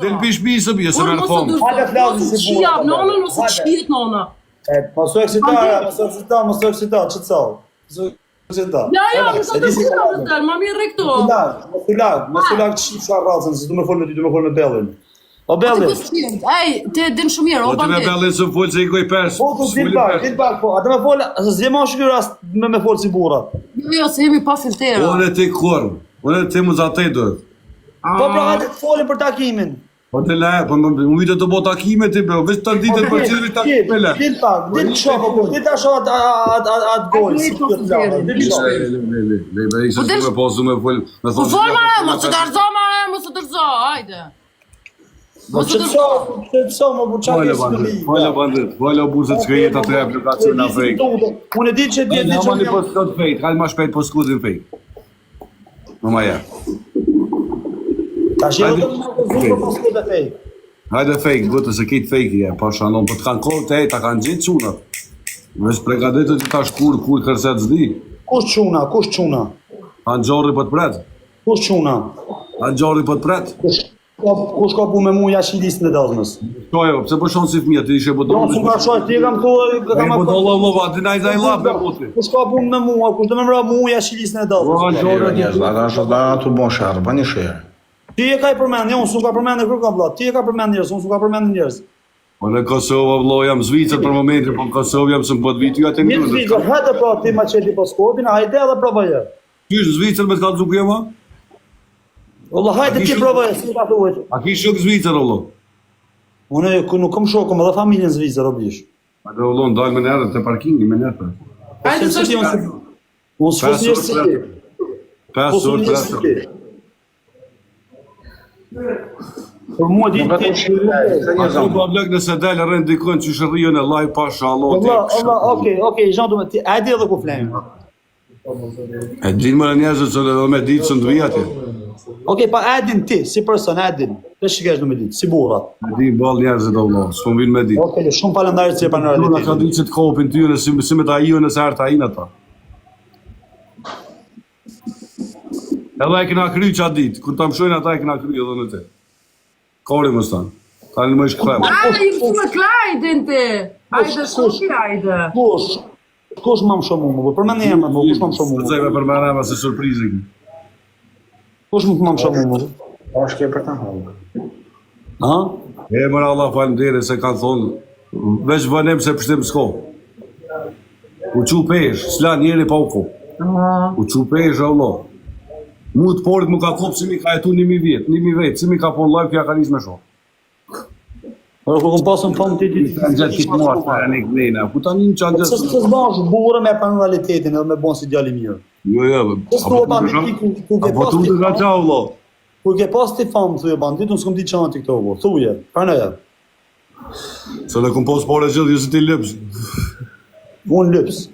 Del pish bisë bie se merr fom. Hajde flasim si burra. Ja, nona, ose qiet nona. Mos u eksita, ç't sa. Ja, më sot të kurrë, më mirë këto. Mos u lag çfarë rracën, se do më fol me ty, do më fol me Bellin. O Belli. Ej, ti din shumë mirë, o Po ti me Bellin s'u fol se i goj pes. Po do dit bak, po. Atë më fol, s'e më shkoj rast me fol si burra. Jo, se jemi pa filtera. Unë ti kurr. Unë ti mos atë do. Po pra hajde të folim për takimin. Po të la, po më ujtë të bo takime ti bro, veç të ditët për cilëve takime la. Dit pak, dit shoh, dit tash atë gol. Le, po su me fol. Po fol mare, mos të dërzo mare, mos të dërzo, hajde. Mos të dërzo, më buçak. Fola burzët që jetë atë aplikacion na fake. Unë di që Ne mani po skot fake, hajde më shpejt po skudin fake. Mama ja. Tash jo do të skudë fake. Hajde fake, gotë se kit fake ja, pa shanon, po të kanë kohë të ta kanë gjetë çunat. Vesh pregadetë ti tash kur kërset zdi. Kush çuna? Anxorri po të pret. Kush çuna? Anxorri po të pret. Kush ka punë me mua jashilisën e dallmës? Çojo, pse po shon si fëmijë, ti ishe po Do të nga shoj, ti kam thua, kam po dolla vllova, ti nai dai llap me puti. Kush ka punë me mua, kush do më mbra mua jashilisën e dallmës? Ага, tu bon shar, bani share. Ti e ka i përmendje, unë s'u ka përmendje kërë kam vlla. Ti e ka përmendje njerëz, unë s'u ka përmendje njerëz. Po në Kosovë vëllo jam Zvicër për momentin, po në Kosovë jam se më bëtë vitu atë Një Zvicër, hajde pra ti ma qeti po skopin, hajde edhe provaje. Ty është Zvicër me të kalë zuku jema? Olla hajde ti provaje, si ka thuhet. A ki shok Zvicër vëllo? Unë nuk kam shokëm edhe familjen Zvicër obish. A dhe vëllo ndalë me nërët të parkingi me nërët. Hajde të shkoj. Unë s'fos njërë si ti. 5 orë. Për mua ditë ti. A të po blek nëse delë rënë dikon që shërrion e laj pasha Allah të Allah, okej, Jean do me ti, hajde edhe ku flejmë. E din më në njerëzët që dhe me ditë së ndëvi atje. Okej, pa edin ti, si person, edin. Të shikesh në me ditë, si burrat. E din bal njerëzët Allah, s'po më vinë me ditë. Okej, shumë falendarit që e për në Nuk realitet. ka ditë që të kopin ty në si me ta io nëse artë a inë ata. Edhe e kena kry që a ditë, kur të më shojnë ata e kena kry edhe në te. Kori më stanë, ta një më ishë këthema. Hajde, i me Klajdin ti. Hajde, shoki, hajde. Kush më shumë më, përmend një emër, kush më shumë më. Përcaj me përmena me se surprizing. Kush më shumë më. Është ke për ta hallë. Ha? E mërë Allah falemderi se kanë thonë, veç vënem se pështim s'ko. U qu pesh, s'la njeri pa u ko. U qu pesh, Allah. Mu të porit mu ka kopë si mi ka jetu 1000 vjetë, 1000 vetë, si mi ka pon live kja ka njës me shumë. Por ku kom pasën fam ti ditë. Kanë gjatë kitë mua, të një kënejna, ku ta një që anë Se gjatë. s'bash burë me personalitetin edhe me bon si djali mirë. Jo, Po s'po bandit ku ke apo pas tu ti. të ka qa, Allah. Ku ke pas ti fam thuje bandit, unë s'kom di çan ti këto vë. Thuje, pranoja. Se në kom pos pore gjithë, jo se ti lëpës. Unë lyps.